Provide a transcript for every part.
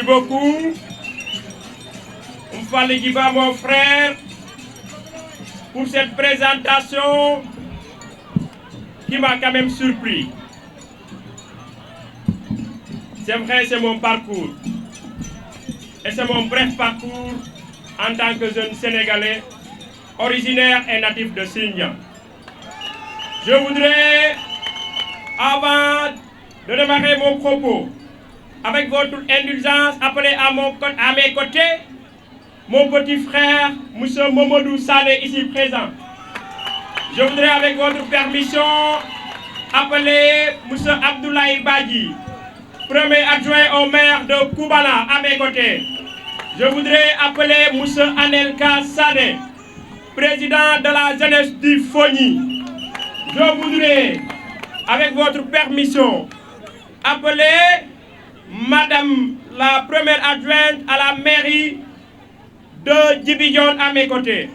Merci beaucoup. Oumfale Djiba, mon frère, pour cette présentation qui m'a quand même surpris. C'est vrai, c'est mon parcours. Et c'est mon bref parcours en tant que jeune Sénégalais, originaire et natif de Sindian. Je voudrais, avant de démarrer mon propos, avec votre indulgence, appeler à mes côtés mon petit frère, M. Momodou Sané, ici présent. Je voudrais, avec votre permission, appeler M. Abdoulaye Badji, premier adjoint au maire de Koubala, à mes côtés. Je voudrais appeler M. Anelka Sané, président de la jeunesse du Fogny. Je voudrais, avec votre permission, appeler Madame la première adjointe à la mairie de Djibidione à mes côtés.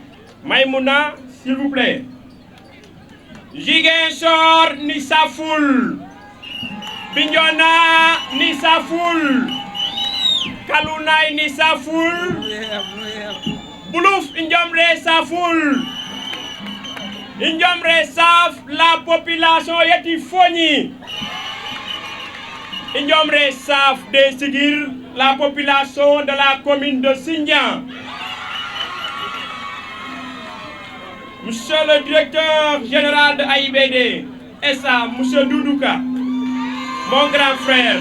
Maïmouna, s'il vous plaît. Ziguinchor ni Safoul. Bignona ni Safoul. Kalounaï ni Safoul. Boulouf N'Djamre Safoul. N'Djamre Saf, la population est Fogny. N'Djamre Saf de Sigir, la population de la commune de Sindian. Monsieur le directeur général de AIBD, SA, Monsieur Doudouka, mon grand frère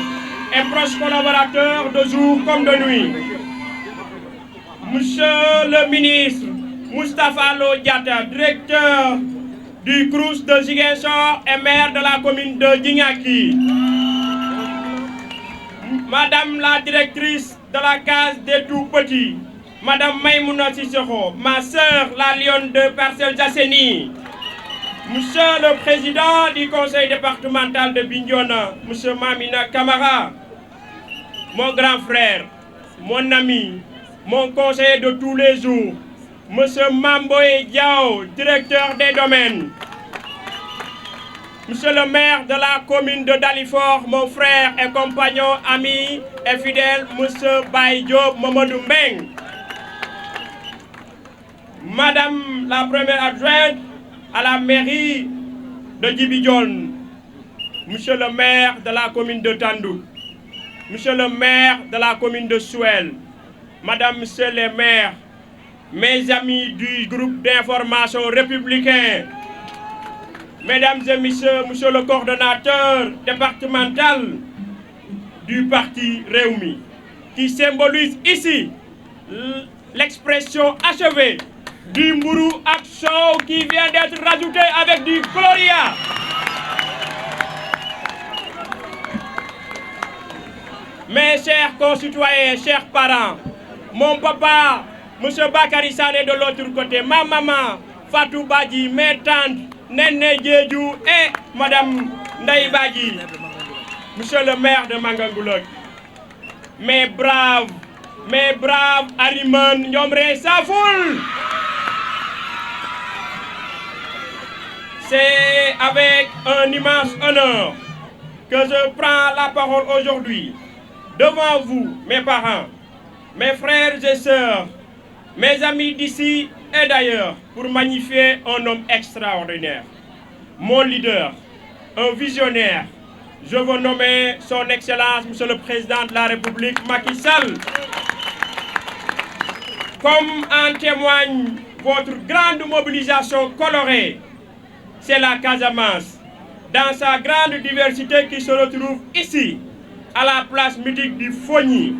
et proche collaborateur de jour comme de nuit. Monsieur le ministre Moustapha Lo Diatta, directeur du CROUS de Ziguinchor et maire de la commune de Djignaki. Madame la directrice de la case des tout-petits, Madame Maïmouna Sissoko, ma sœur la lionne de Parcelles Assainies, Monsieur le président du conseil départemental de Bignona, Monsieur Mamina Kamara, mon grand frère, mon ami, mon conseiller de tous les jours, Monsieur Mamboé Diao, directeur des domaines, Monsieur le maire de la commune de Dalifort, mon frère et compagnon, ami et fidèle, Monsieur Baye Diop Mamadou Mbeng, Madame la première adjointe à la mairie de Djibidione, Monsieur le maire de la commune de Tandou, Monsieur le maire de la commune de Souel, Madame, Monsieur les maires, mes amis du groupe d'information républicain, Mesdames et Messieurs, Monsieur le coordonnateur départemental du parti Réumi, qui symbolise ici l'expression achevée du Mbourou Action qui vient d'être rajouté avec du Gloria. Mes chers concitoyens, chers parents, mon papa, Monsieur Bakary Sané de l'autre côté, ma maman, Fatou Badji, mes tantes, Néné Djedjou et Madame Ndaï Badji, Monsieur le maire de Mangangoulok, mes braves Ariman N'Djamre Safoul. C'est avec un immense honneur que je prends la parole aujourd'hui devant vous, mes parents, mes frères et sœurs, mes amis d'ici et d'ailleurs, pour magnifier un homme extraordinaire, mon leader, un visionnaire. Je veux nommer son Excellence, Monsieur le Président de la République, Macky Sall. Comme en témoigne votre grande mobilisation colorée, c'est la Casamance, dans sa grande diversité qui se retrouve ici, à la place mythique du Fogny,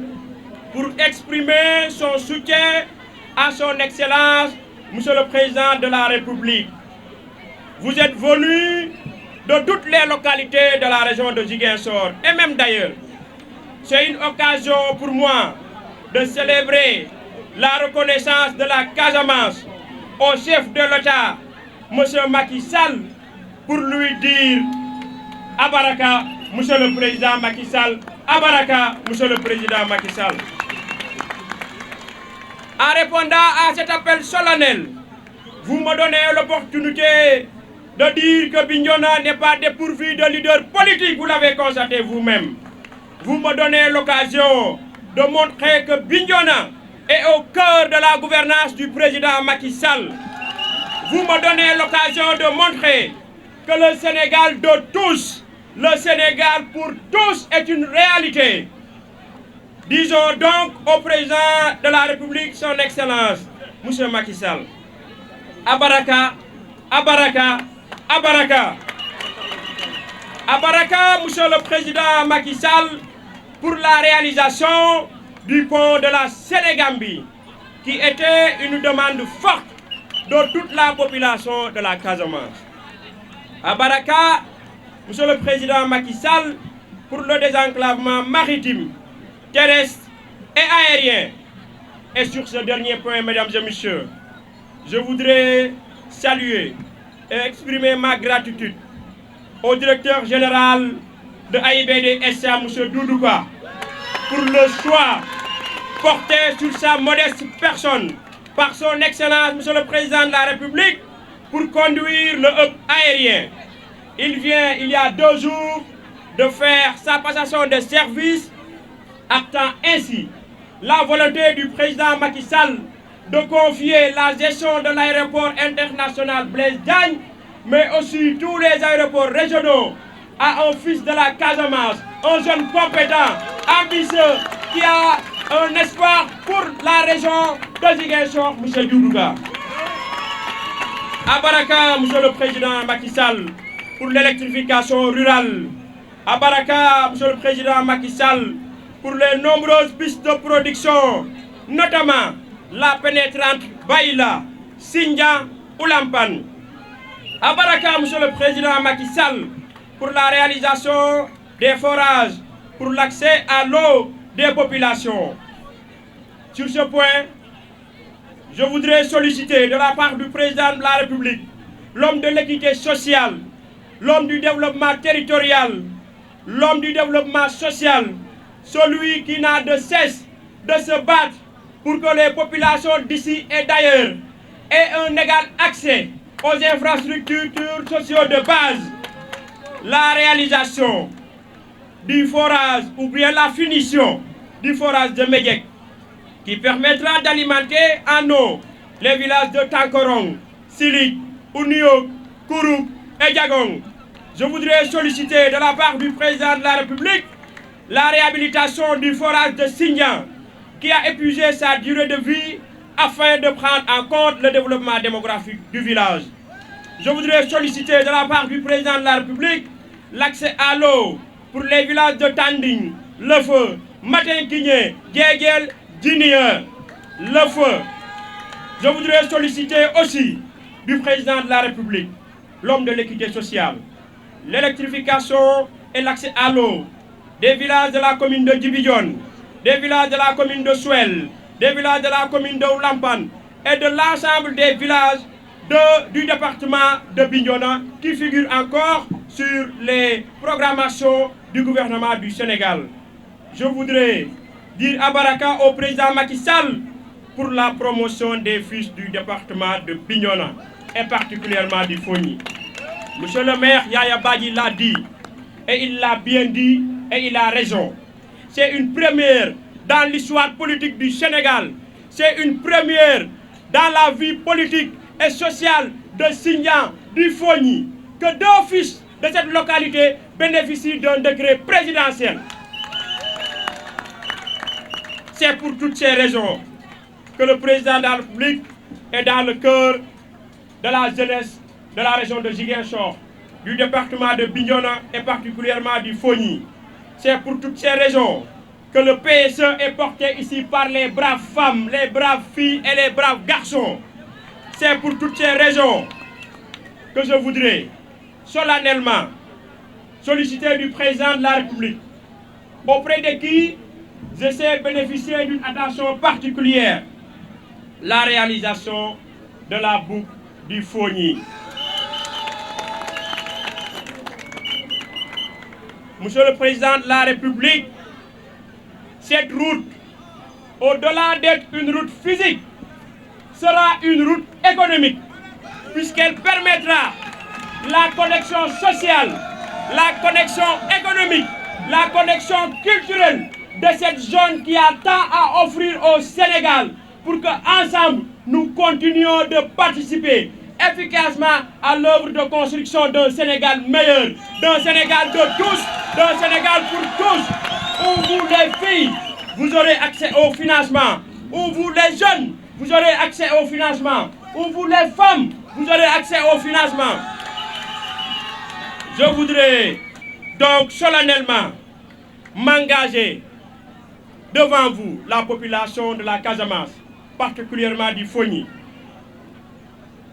pour exprimer son soutien à son Excellence, Monsieur le Président de la République. Vous êtes venus de toutes les localités de la région de Ziguinchor, et même d'ailleurs. C'est une occasion pour moi de célébrer la reconnaissance de la Casamance au chef de l'État, M. Macky Sall, pour lui dire Abaraka, Monsieur le Président Macky Sall, Abaraka, Monsieur le Président Macky Sall. En répondant à cet appel solennel, vous me donnez l'opportunité de dire que Bignona n'est pas dépourvu de leader politique, vous l'avez constaté vous-même. Vous me donnez l'occasion de montrer que Bignona est au cœur de la gouvernance du président Macky Sall. Vous me donnez l'occasion de montrer que le Sénégal de tous, le Sénégal pour tous est une réalité. Disons donc au président de la République, son Excellence, M. Macky Sall, Abaraka, Abaraka, Abaraka. Abaraka, M. le président Macky Sall, pour la réalisation du pont de la Sénégambie, qui était une demande forte de toute la population de la Casamance. Abaraka, M. le président Macky Sall, pour le désenclavement maritime, terrestre et aérien. Et sur ce dernier point, mesdames et messieurs, je voudrais saluer et exprimer ma gratitude au directeur général de AIBD SA, M. Doudouka, pour le choix porté sur sa modeste personne par son Excellence, M. le Président de la République, pour conduire le hub aérien. Il vient, il y a 2 jours, de faire sa passation de service, actant ainsi la volonté du président Macky Sall de confier la gestion de l'aéroport international Blaise Diagne, mais aussi tous les aéroports régionaux, à un fils de la Casamance, un jeune compétent, ambitieux, qui a un espoir pour la région de Ziguinchor, M. Doudouka. Abaraka, M. le Président Macky Sall, pour l'électrification rurale. Abaraka, M. le Président Macky Sall, pour les nombreuses pistes de production, notamment la pénétrante Baïla, Sindia ou Lampan. Abaraka, M. le Président Macky Sall, pour la réalisation des forages, pour l'accès à l'eau des populations. Sur ce point, je voudrais solliciter de la part du président de la République, l'homme de l'équité sociale, l'homme du développement territorial, l'homme du développement social, celui qui n'a de cesse de se battre pour que les populations d'ici et d'ailleurs aient un égal accès aux infrastructures sociales de base, la réalisation du forage ou bien la finition du forage de Médiek qui permettra d'alimenter en eau les villages de Tankorong, Silik, Ouniok, Kourouk et Diagong. Je voudrais solliciter de la part du président de la République la réhabilitation du forage de Sindian qui a épuisé sa durée de vie afin de prendre en compte le développement démographique du village. Je voudrais solliciter de la part du président de la République l'accès à l'eau pour les villages de Tanding, Le Feu, Matinkiné, Diegel, Dinier, Le Feu. Je voudrais solliciter aussi du président de la République, l'homme de l'équité sociale, l'électrification et l'accès à l'eau des villages de la commune de Djibidion, des villages de la commune de Souel, des villages de la commune de Oulampan et de l'ensemble des villages du département de Bignona qui figurent encore sur les programmations du gouvernement du Sénégal. Je voudrais dire Abaraka au président Macky Sall pour la promotion des fils du département de Bignona et particulièrement du Fogny. Monsieur le maire Yaya Badji l'a dit et il l'a bien dit et il a raison. C'est une première dans l'histoire politique du Sénégal. C'est une première dans la vie politique et sociale de Sindian, du Fogny, que 2 fils de cette localité bénéficient d'un décret présidentiel. C'est pour toutes ces raisons que le président de la République est dans le cœur de la jeunesse de la région de Ziguinchor, du département de Bignona et particulièrement du Fogny. C'est pour toutes ces raisons que le PSE est porté ici par les braves femmes, les braves filles et les braves garçons. C'est pour toutes ces raisons que je voudrais solennellement solliciter du président de la République, auprès de qui je sais bénéficier d'une attention particulière, la réalisation de la boucle du Fogny. Monsieur le Président de la République, cette route, au-delà d'être une route physique, sera une route économique, puisqu'elle permettra la connexion sociale, la connexion économique, la connexion culturelle de cette zone qui a tant à offrir au Sénégal pour qu'ensemble, nous continuions de participer efficacement à l'œuvre de construction d'un Sénégal meilleur, d'un Sénégal de tous, d'un Sénégal pour tous, où vous les filles, vous aurez accès au financement, où vous les jeunes, vous aurez accès au financement, où vous les femmes, vous aurez accès au financement. Je voudrais donc solennellement m'engager devant vous, la population de la Casamance, particulièrement du Fogny,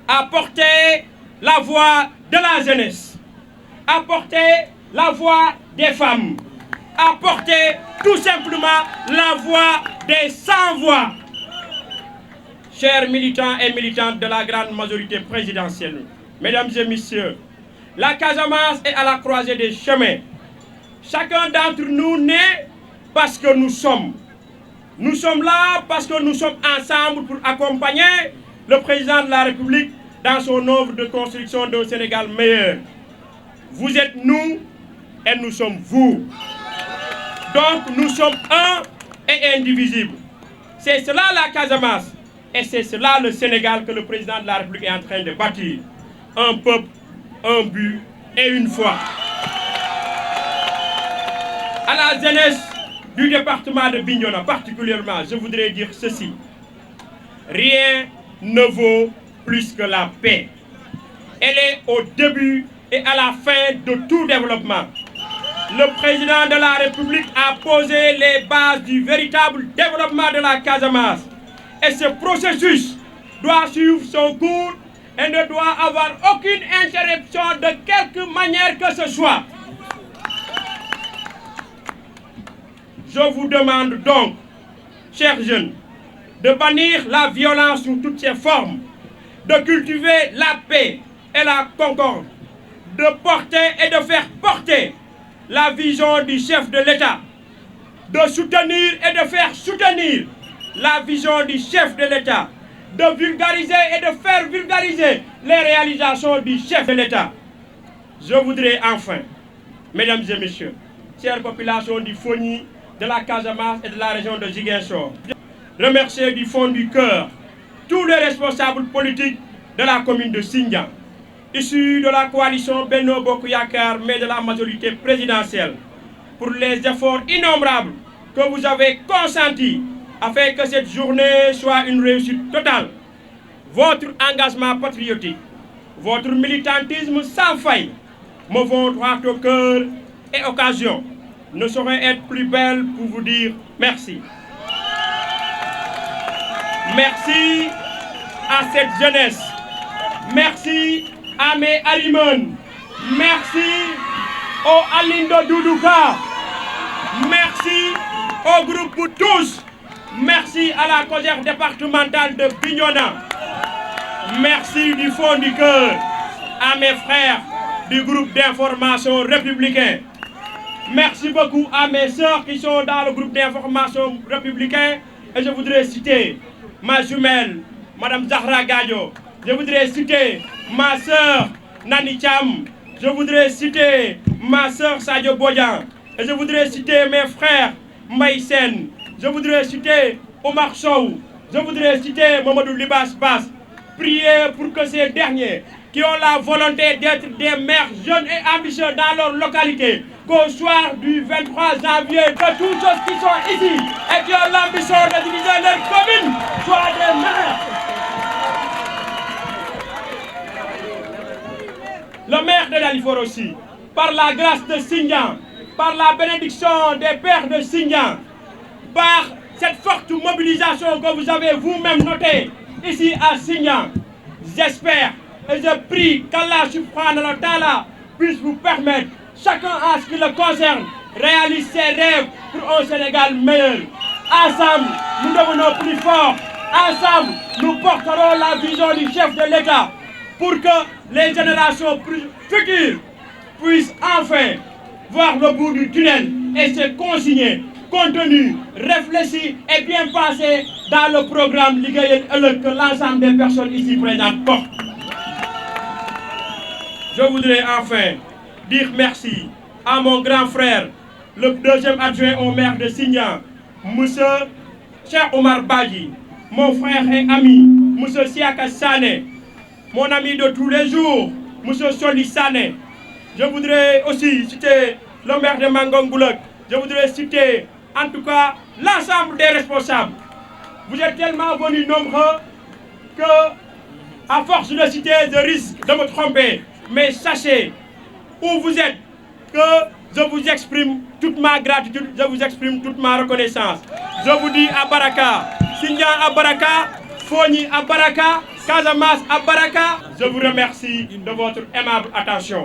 à porter la voix de la jeunesse, à porter la voix des femmes, à porter tout simplement la voix des sans-voix. Chers militants et militantes de la grande majorité présidentielle, mesdames et messieurs, la Casamance est à la croisée des chemins. Chacun d'entre nous naît parce que nous sommes. Nous sommes là parce que nous sommes ensemble pour accompagner le président de la République dans son œuvre de construction d'un Sénégal meilleur. Vous êtes nous et nous sommes vous. Donc nous sommes un et indivisibles. C'est cela la Casamance et c'est cela le Sénégal que le président de la République est en train de bâtir. Un peuple, un but et une foi. À la jeunesse du département de Bignona particulièrement, je voudrais dire ceci. Rien ne vaut plus que la paix. Elle est au début et à la fin de tout développement. Le président de la République a posé les bases du véritable développement de la Casamance. Et ce processus doit suivre son cours et ne doit avoir aucune interruption de quelque manière que ce soit. Je vous demande donc, chers jeunes, de bannir la violence sous toutes ses formes, de cultiver la paix et la concorde, de porter et de faire porter la vision du chef de l'État, de soutenir et de faire soutenir la vision du chef de l'État, de vulgariser et de faire vulgariser les réalisations du chef de l'État. Je voudrais enfin, mesdames et messieurs, chère population du Fogny, de la Casamance et de la région de Ziguinchor, remercier du fond du cœur tous les responsables politiques de la commune de Sindian, issus de la coalition Benno Bokk Yakaar, mais de la majorité présidentielle, pour les efforts innombrables que vous avez consentis afin que cette journée soit une réussite totale. Votre engagement patriotique, votre militantisme sans faille me vont droit au cœur et occasion ne saurait être plus belle pour vous dire merci. Merci à cette jeunesse. Merci à mes Arimon. Merci au Alindo Doudouka. Merci au groupe pour tous. Merci à la conseillère départementale de Bignona. Merci du fond du cœur à mes frères du groupe d'information républicain. Merci beaucoup à mes sœurs qui sont dans le groupe d'information républicain. Et je voudrais citer ma jumelle, Madame Zahra Gadio. Je voudrais citer ma sœur Nani Cham. Je voudrais citer ma sœur Sadio Boyan. Et je voudrais citer mes frères Maïsen. Je voudrais citer Omar Sow. Je voudrais citer Mamadou Libas Bass. Priez pour que ces derniers qui ont la volonté d'être des maires jeunes et ambitieux dans leur localité, qu'au soir du 23 janvier, que tous ceux qui sont ici et qui ont l'ambition de diriger leur commune soient des maires. Le maire de Dalifort aussi, par la grâce de Sindian, par la bénédiction des pères de Sindian, par cette forte mobilisation que vous avez vous-même notée ici à Sindian, j'espère et je prie qu'Allah subhanahu wa ta'ala puisse vous permettre, chacun en ce qui le concerne, réaliser ses rêves pour un Sénégal meilleur. Ensemble, nous devenons plus forts. Ensemble, nous porterons la vision du chef de l'État pour que les générations futures puissent enfin voir le bout du tunnel et se consigner, contenu, réfléchi et bien pensé dans le programme Liggéeyal Ëllëg que l'ensemble des personnes ici présentes portent. Je voudrais enfin dire merci à mon grand frère, le deuxième adjoint au maire de Sindian, monsieur Cheikh Omar Badji, mon frère et ami, monsieur Siaka Sané, mon ami de tous les jours, monsieur Soli Sané. Je voudrais aussi citer le maire de Mangongoulok. Je voudrais citer en tout cas l'ensemble des responsables. Vous êtes tellement venus nombreux que, à force de citer, je risque de me tromper. Mais sachez où vous êtes que je vous exprime toute ma gratitude, je vous exprime toute ma reconnaissance. Je vous dis à Baraka, Sindian à Baraka, Fogni à Baraka, Casamance à Baraka. Je vous remercie de votre aimable attention.